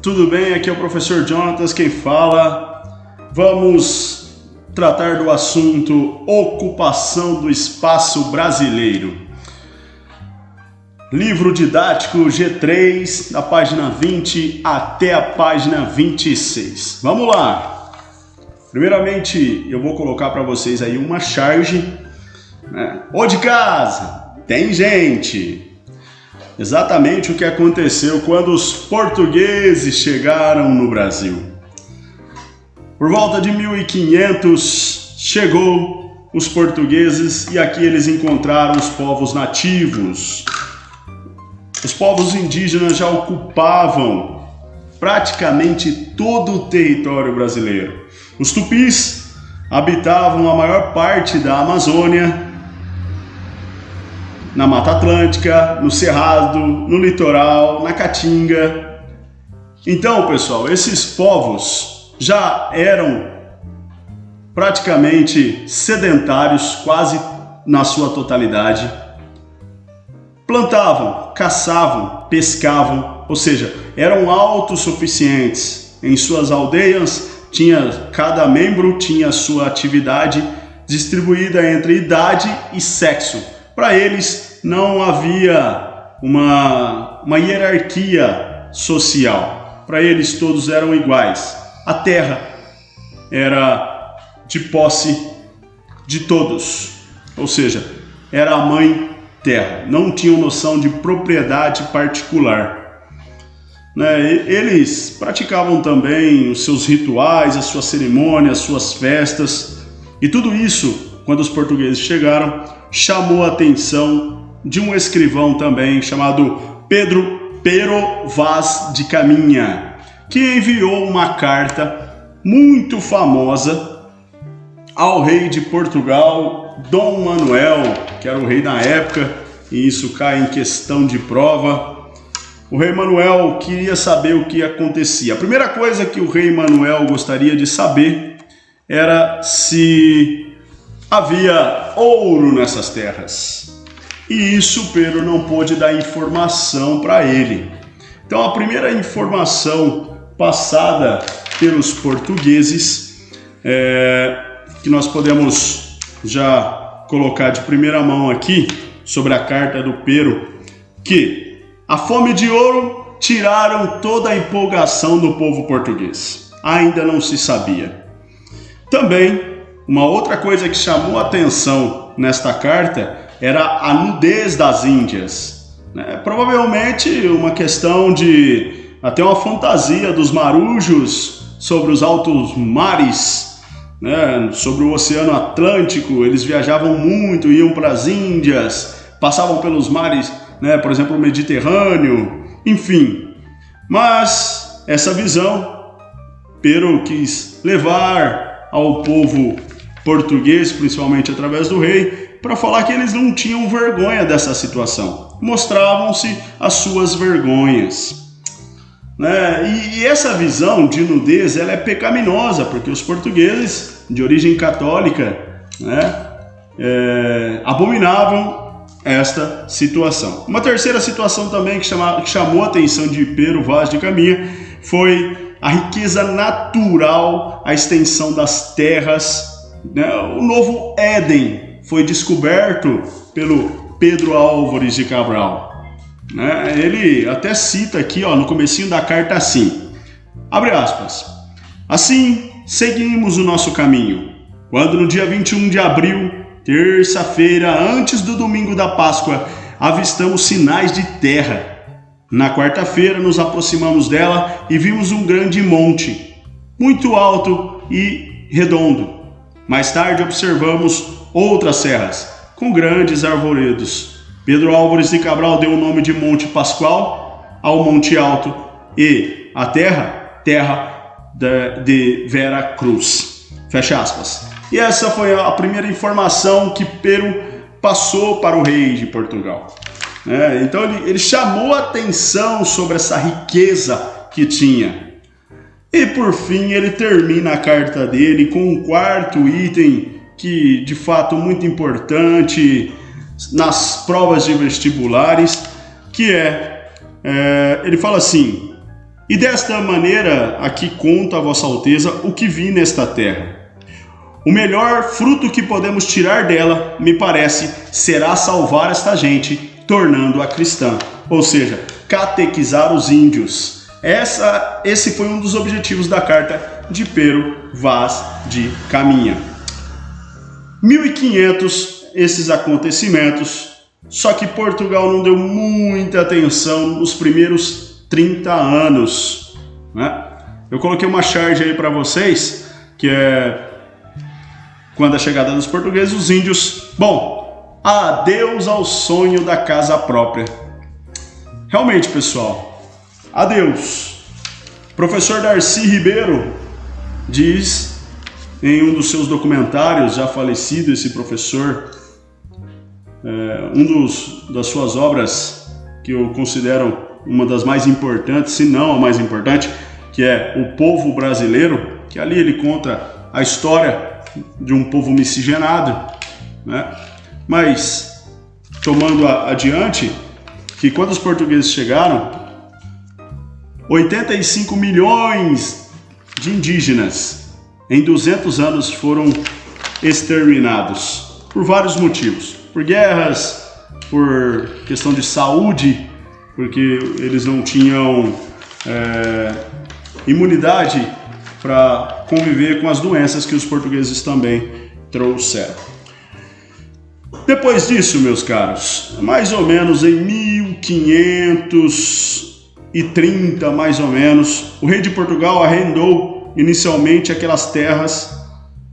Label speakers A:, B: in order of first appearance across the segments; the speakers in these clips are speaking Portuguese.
A: Tudo bem? Aqui é o professor Jonatas quem fala. Vamos tratar do assunto ocupação do espaço brasileiro. Livro didático G3, da página 20 até a página 26. Vamos lá! Primeiramente, eu vou colocar para vocês aí uma charge. Ô de casa, tem gente! Exatamente o que aconteceu quando os portugueses chegaram no Brasil. Por volta de 1500, chegou os portugueses e aqui eles encontraram os povos nativos. Os povos indígenas já ocupavam praticamente todo o território brasileiro. Os tupis habitavam a maior parte da Amazônia, na Mata Atlântica, no Cerrado, no litoral, na Caatinga. Então, pessoal, esses povos já eram praticamente sedentários, quase na sua totalidade. Plantavam, caçavam, pescavam, ou seja, eram autossuficientes. Em suas aldeias, cada membro tinha sua atividade distribuída entre idade e sexo. Para eles não havia uma hierarquia social. Para eles todos eram iguais. A terra era de posse de todos. Ou seja, era a mãe terra. Não tinham noção de propriedade particular. Eles praticavam também os seus rituais, as suas cerimônias, as suas festas. E tudo isso, quando os portugueses chegaram, chamou a atenção de um escrivão também chamado Pedro Pero Vaz de Caminha, que enviou uma carta muito famosa ao rei de Portugal, Dom Manuel, que era o rei na época, e isso cai em questão de prova. O rei Manuel queria saber o que acontecia. A primeira coisa que o rei Manuel gostaria de saber era se havia ouro nessas terras. E isso Pedro não pôde dar informação para ele. Então a primeira informação passada pelos portugueses, que nós podemos já colocar de primeira mão aqui, sobre a carta do Pero, que a fome de ouro tiraram toda a empolgação do povo português. Ainda não se sabia. Também, uma outra coisa que chamou a atenção nesta carta era a nudez das Índias. Provavelmente uma questão de até uma fantasia dos marujos sobre os altos mares, sobre o Oceano Atlântico. Eles viajavam muito, iam para as Índias, passavam pelos mares, por exemplo, o Mediterrâneo, enfim. Mas essa visão Pero quis levar ao povo português, principalmente através do rei, para falar que eles não tinham vergonha dessa situação. Mostravam-se as suas vergonhas. E essa visão de nudez ela é pecaminosa, porque os portugueses, de origem católica, abominavam esta situação. Uma terceira situação também que chamou a atenção de Pero Vaz de Caminha foi a riqueza natural, a extensão das terras. O novo Éden foi descoberto pelo Pedro Álvares de Cabral. Ele até cita aqui no comecinho da carta assim, abre aspas, assim seguimos o nosso caminho, quando no dia 21 de abril, terça-feira, antes do domingo da Páscoa, avistamos sinais de terra. Na quarta-feira nos aproximamos dela e vimos um grande monte, muito alto e redondo. Mais tarde observamos outras serras, com grandes arvoredos. Pedro Álvares de Cabral deu o nome de Monte Pascoal ao Monte Alto e a terra de Vera Cruz. Fecha aspas. E essa foi a primeira informação que Pero passou para o rei de Portugal. Então ele chamou a atenção sobre essa riqueza que tinha. E por fim ele termina a carta dele com um quarto item que de fato muito importante nas provas de vestibulares, que ele fala assim: E desta maneira aqui conta a vossa alteza o que vi nesta terra. O melhor fruto que podemos tirar dela, me parece, será salvar esta gente, tornando-a cristã. Ou seja, catequizar os índios. Esse foi um dos objetivos da carta de Pero Vaz de Caminha. 1500 esses acontecimentos, só que Portugal não deu muita atenção nos primeiros 30 anos, né? Eu coloquei uma charge aí para vocês, que é quando a chegada dos portugueses, os índios, bom, adeus ao sonho da casa própria. Realmente, pessoal, adeus. Professor Darcy Ribeiro diz em um dos seus documentários, já falecido esse professor, das suas obras que eu considero uma das mais importantes, se não a mais importante, que é O Povo Brasileiro, que ali ele conta a história de um povo miscigenado, né? Mas, tomando adiante, que quando os portugueses chegaram, 85 milhões de indígenas em 200 anos foram exterminados, por vários motivos. Por guerras, por questão de saúde, porque eles não tinham imunidade para conviver com as doenças que os portugueses também trouxeram. Depois disso, meus caros, mais ou menos em 1530, mais ou menos, o rei de Portugal arrendou inicialmente aquelas terras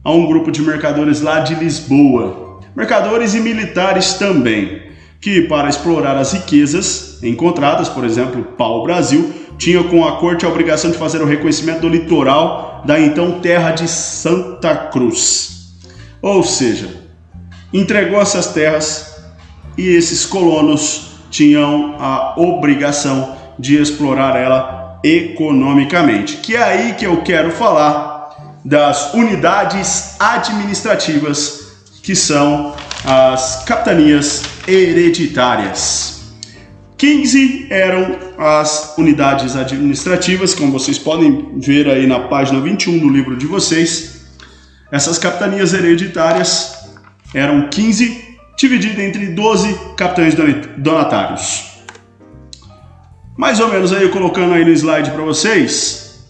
A: a um grupo de mercadores lá de Lisboa. Mercadores e militares também, que para explorar as riquezas encontradas, por exemplo, pau-brasil, tinha com a corte a obrigação de fazer o reconhecimento do litoral da então terra de Santa Cruz. Ou seja, entregou essas terras e esses colonos tinham a obrigação de explorar ela economicamente. Que é aí que eu quero falar das unidades administrativas, que são as capitanias hereditárias. 15 eram as unidades administrativas, como vocês podem ver aí na página 21 do livro de vocês. Essas capitanias hereditárias eram 15, divididas entre 12 capitães donatários. Mais ou menos aí, colocando aí no slide para vocês,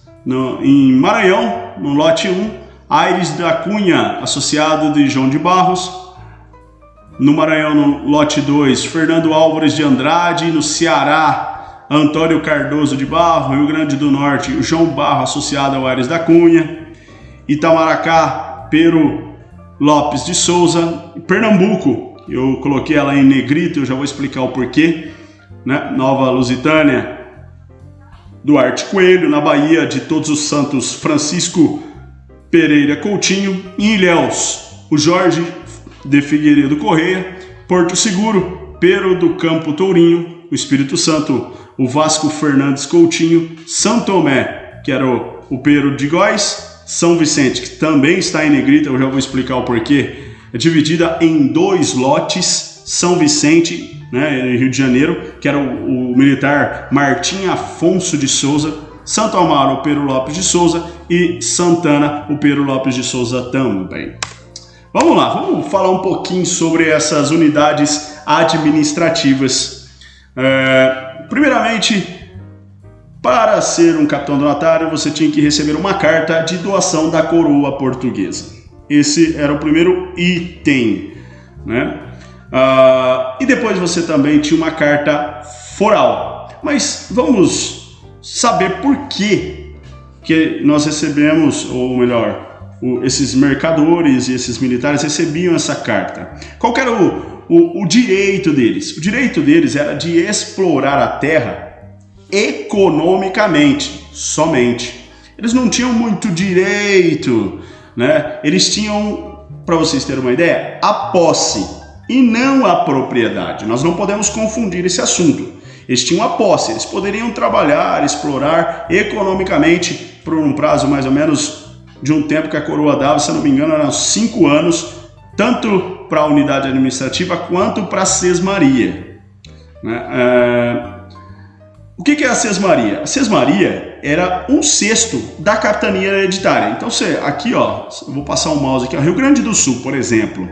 A: em Maranhão, no lote 1, Aires da Cunha, associado de João de Barros. No Maranhão, no lote 2, Fernando Álvares de Andrade. No Ceará, Antônio Cardoso de Barro. Rio Grande do Norte, João Barro, associado ao Aires da Cunha. Itamaracá, Pero Lopes de Souza. Pernambuco, eu coloquei ela em negrito, eu já vou explicar o porquê, né? Nova Lusitânia, Duarte Coelho. Na Bahia, de Todos os Santos, Francisco Pereira Coutinho. Em Ilhéus, o Jorge de Figueiredo Correia. Porto Seguro, Pero do Campo Tourinho. O Espírito Santo, o Vasco Fernandes Coutinho. São Tomé, que era o Pero de Góis. São Vicente, que também está em negrita, eu já vou explicar o porquê. É dividida em 2 lotes. São Vicente, né, em Rio de Janeiro, que era o militar Martim Afonso de Souza. Santo Amaro, o Pero Lopes de Souza. E Santana, o Pero Lopes de Souza também. Vamos lá, vamos falar um pouquinho sobre essas unidades administrativas. Primeiramente, para ser um capitão donatário, você tinha que receber uma carta de doação da coroa portuguesa. Esse era o primeiro item, né? E depois você também tinha uma carta foral. Mas vamos saber por que nós recebemos, ou melhor, esses mercadores e esses militares recebiam essa carta. Qual que era o direito deles? O direito deles era de explorar a terra economicamente, somente. Eles não tinham muito direito, né? Eles tinham, para vocês terem uma ideia, a posse e não a propriedade. Nós não podemos confundir esse assunto. Eles tinham a posse, eles poderiam trabalhar, explorar economicamente por um prazo mais ou menos de um tempo que a coroa dava, se eu não me engano, eram 5 anos, tanto para a unidade administrativa quanto para a sesmaria, né? O que é a sesmaria? A sesmaria era 1/6 da capitania hereditária. Então, aqui, ó, eu vou passar o mouse aqui, ó, Rio Grande do Sul, por exemplo.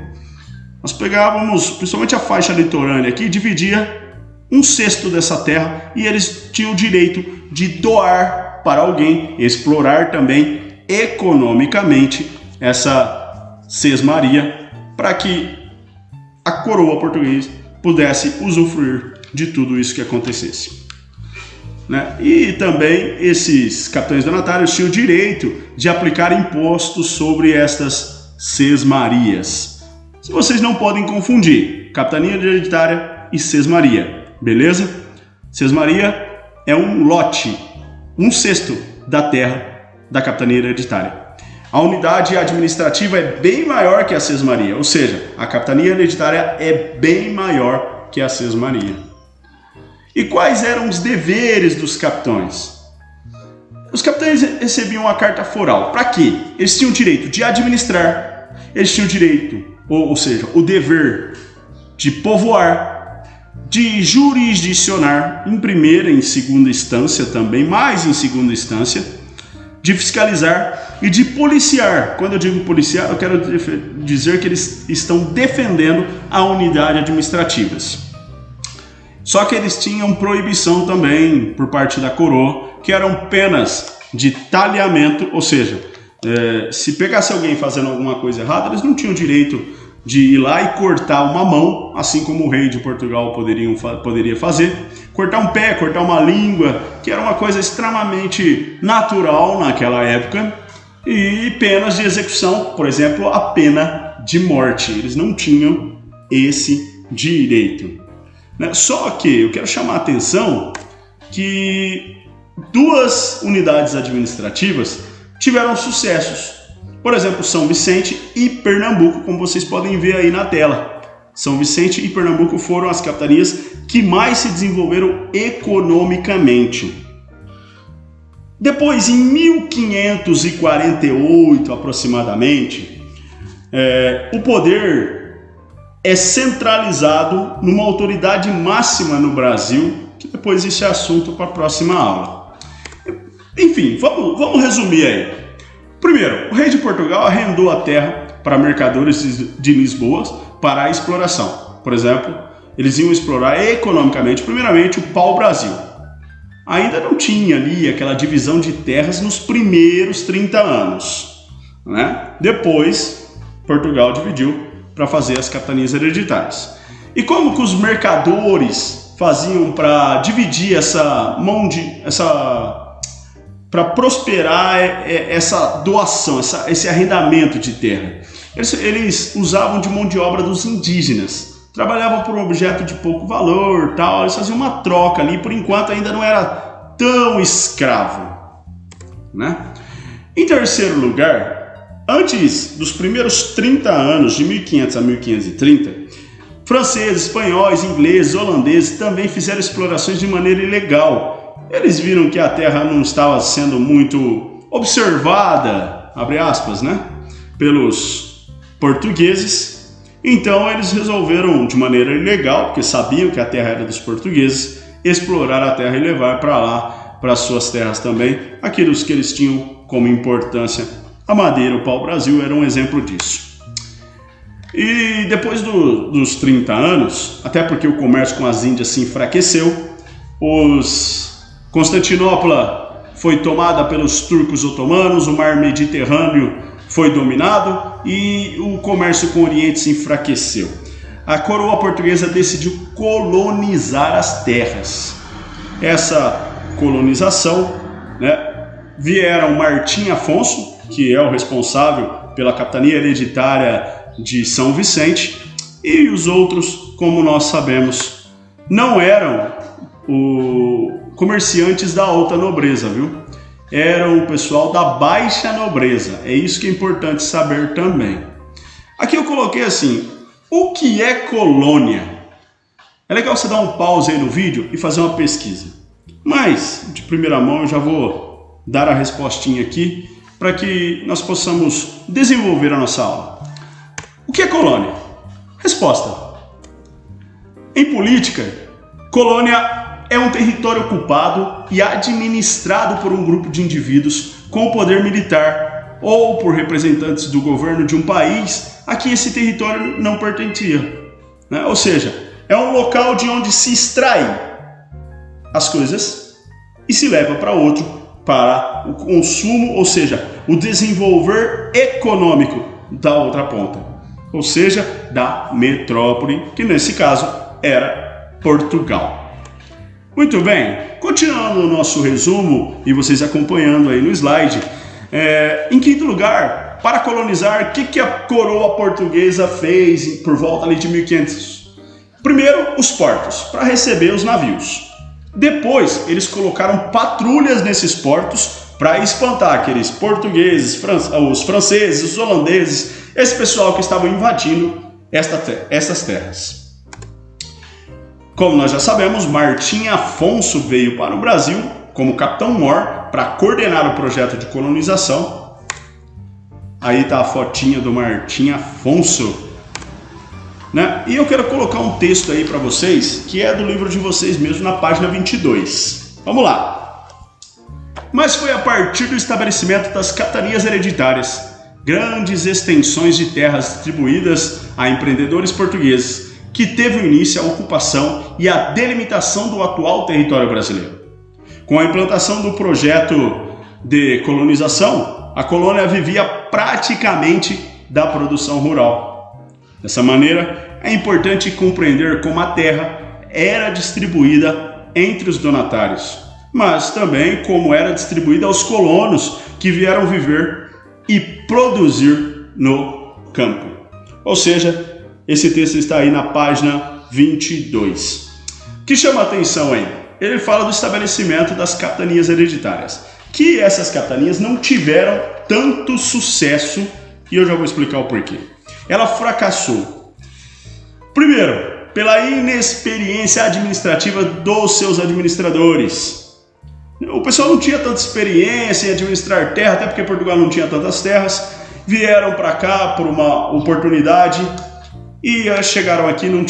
A: Nós pegávamos, principalmente a faixa litorânea aqui, dividia 1/6 dessa terra e eles tinham o direito de doar para alguém, explorar também economicamente essa sesmaria para que a coroa portuguesa pudesse usufruir de tudo isso que acontecesse. Né? E também esses capitães donatários tinham o direito de aplicar impostos sobre estas sesmarias. Vocês não podem confundir capitania hereditária e sesmaria, beleza? Sesmaria é um lote, 1/6 da terra da capitania hereditária. A unidade administrativa é bem maior que a sesmaria, ou seja, a capitania hereditária é bem maior que a sesmaria. E quais eram os deveres dos capitães? Os capitães recebiam uma carta foral. Para quê? Eles tinham o direito de administrar, eles tinham o direito, ou seja, o dever de povoar, de jurisdicionar em primeira e em segunda instância também, mais em segunda instância, de fiscalizar e de policiar. Quando eu digo policiar, eu quero dizer que eles estão defendendo a unidade administrativa. Só que eles tinham proibição também por parte da coroa, que eram penas de talhamento, ou seja, se pegasse alguém fazendo alguma coisa errada, eles não tinham direito de ir lá e cortar uma mão, assim como o rei de Portugal poderia fazer, cortar um pé, cortar uma língua, que era uma coisa extremamente natural naquela época, e penas de execução, por exemplo, a pena de morte. Eles não tinham esse direito. Só que eu quero chamar a atenção que duas unidades administrativas tiveram sucessos. Por exemplo, São Vicente e Pernambuco, como vocês podem ver aí na tela. São Vicente e Pernambuco foram as capitanias que mais se desenvolveram economicamente. Depois, em 1548 aproximadamente, o poder é centralizado numa autoridade máxima no Brasil, que depois isso é assunto para a próxima aula. Enfim, vamos resumir aí. Primeiro, o rei de Portugal arrendou a terra para mercadores de Lisboa para a exploração. Por exemplo, eles iam explorar economicamente, primeiramente, o pau-brasil. Ainda não tinha ali aquela divisão de terras nos primeiros 30 anos. Né? Depois, Portugal dividiu para fazer as capitanias hereditárias. E como que os mercadores faziam para dividir para prosperar essa doação, esse arrendamento de terra? Eles usavam de mão de obra dos indígenas, trabalhavam por um objeto de pouco valor, tal. Eles faziam uma troca ali, por enquanto ainda não era tão escravo, né? Em terceiro lugar, antes dos primeiros 30 anos, de 1500 a 1530, franceses, espanhóis, ingleses, holandeses também fizeram explorações de maneira ilegal. Eles viram que a terra não estava sendo muito observada, abre aspas, né, pelos portugueses. Então eles resolveram, de maneira ilegal, porque sabiam que a terra era dos portugueses, explorar a terra e levar para lá, para as suas terras também, aquilo que eles tinham como importância. A madeira, o pau-brasil, era um exemplo disso. E depois dos 30 anos, até porque o comércio com as Índias se enfraqueceu, Constantinopla foi tomada pelos turcos otomanos, o mar Mediterrâneo foi dominado e o comércio com o Oriente se enfraqueceu. A coroa portuguesa decidiu colonizar as terras. Essa colonização, vieram Martim Afonso, que é o responsável pela capitania hereditária de São Vicente, e os outros, como nós sabemos, não eram comerciantes da alta nobreza, viu? Eram o pessoal da baixa nobreza. É isso que é importante saber também. Aqui eu coloquei assim: o que é colônia? É legal você dar um pause aí no vídeo e fazer uma pesquisa. Mas, de primeira mão, eu já vou dar a respostinha aqui para que nós possamos desenvolver a nossa aula. O que é colônia? Resposta: em política, colônia é um território ocupado e administrado por um grupo de indivíduos com poder militar ou por representantes do governo de um país a que esse território não pertencia, né? Ou seja, é um local de onde se extrai as coisas e se leva para outro para o consumo, ou seja, o desenvolver econômico da outra ponta, ou seja, da metrópole, que nesse caso era Portugal. Muito bem, continuando o nosso resumo e vocês acompanhando aí no slide, em quinto lugar, para colonizar, o que a coroa portuguesa fez por volta ali de 1500? Primeiro, os portos, para receber os navios. Depois, eles colocaram patrulhas nesses portos para espantar aqueles portugueses, os franceses, os holandeses, esse pessoal que estavam invadindo essas terras. Como nós já sabemos, Martim Afonso veio para o Brasil como capitão-mor para coordenar o projeto de colonização. Aí está a fotinha do Martim Afonso, né? E eu quero colocar um texto aí para vocês, que é do livro de vocês mesmo, na página 22. Vamos lá. Mas foi a partir do estabelecimento das capitanias hereditárias, grandes extensões de terras distribuídas a empreendedores portugueses, que teve o início a ocupação e a delimitação do atual território brasileiro. Com a implantação do projeto de colonização, a colônia vivia praticamente da produção rural. Dessa maneira, é importante compreender como a terra era distribuída entre os donatários, mas também como era distribuída aos colonos que vieram viver e produzir no campo. Ou seja, esse texto está aí na página 22. O que chama a atenção aí? Ele fala do estabelecimento das capitanias hereditárias, que essas capitanias não tiveram tanto sucesso, e eu já vou explicar o porquê. Ela fracassou. Primeiro, pela inexperiência administrativa dos seus administradores. O pessoal não tinha tanta experiência em administrar terra, até porque Portugal não tinha tantas terras. Vieram para cá por uma oportunidade e chegaram aqui, não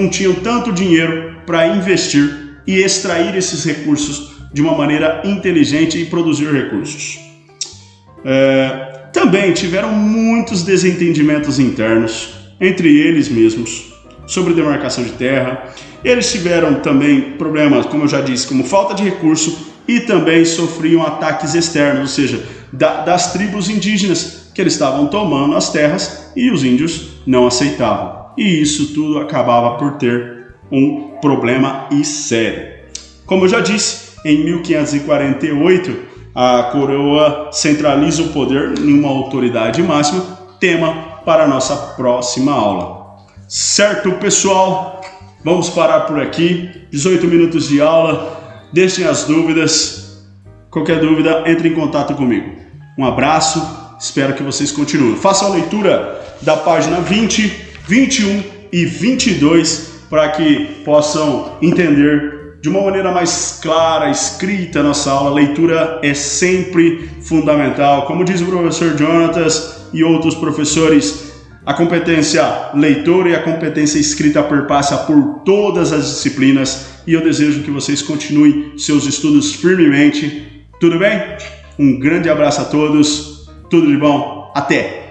A: tinham tanto dinheiro para investir e extrair esses recursos de uma maneira inteligente e produzir recursos. Também tiveram muitos desentendimentos internos entre eles mesmos sobre demarcação de terra. Eles tiveram também problemas, como eu já disse, como falta de recurso, e também sofriam ataques externos, ou seja, das tribos indígenas que eles estavam tomando as terras e os índios não aceitavam. E isso tudo acabava por ter um problema e sério. Como eu já disse, em 1548, a coroa centraliza o poder em uma autoridade máxima, tema para a nossa próxima aula. Certo, pessoal? Vamos parar por aqui. 18 minutos de aula. Deixem as dúvidas. Qualquer dúvida, entre em contato comigo. Um abraço, espero que vocês continuem. Façam a leitura da página 20, 21 e 22 para que possam entender de uma maneira mais clara, escrita a nossa aula. A leitura é sempre fundamental. Como diz o professor Jonatas e outros professores, a competência leitora e a competência escrita perpassa por todas as disciplinas e eu desejo que vocês continuem seus estudos firmemente. Tudo bem? Um grande abraço a todos, tudo de bom, até!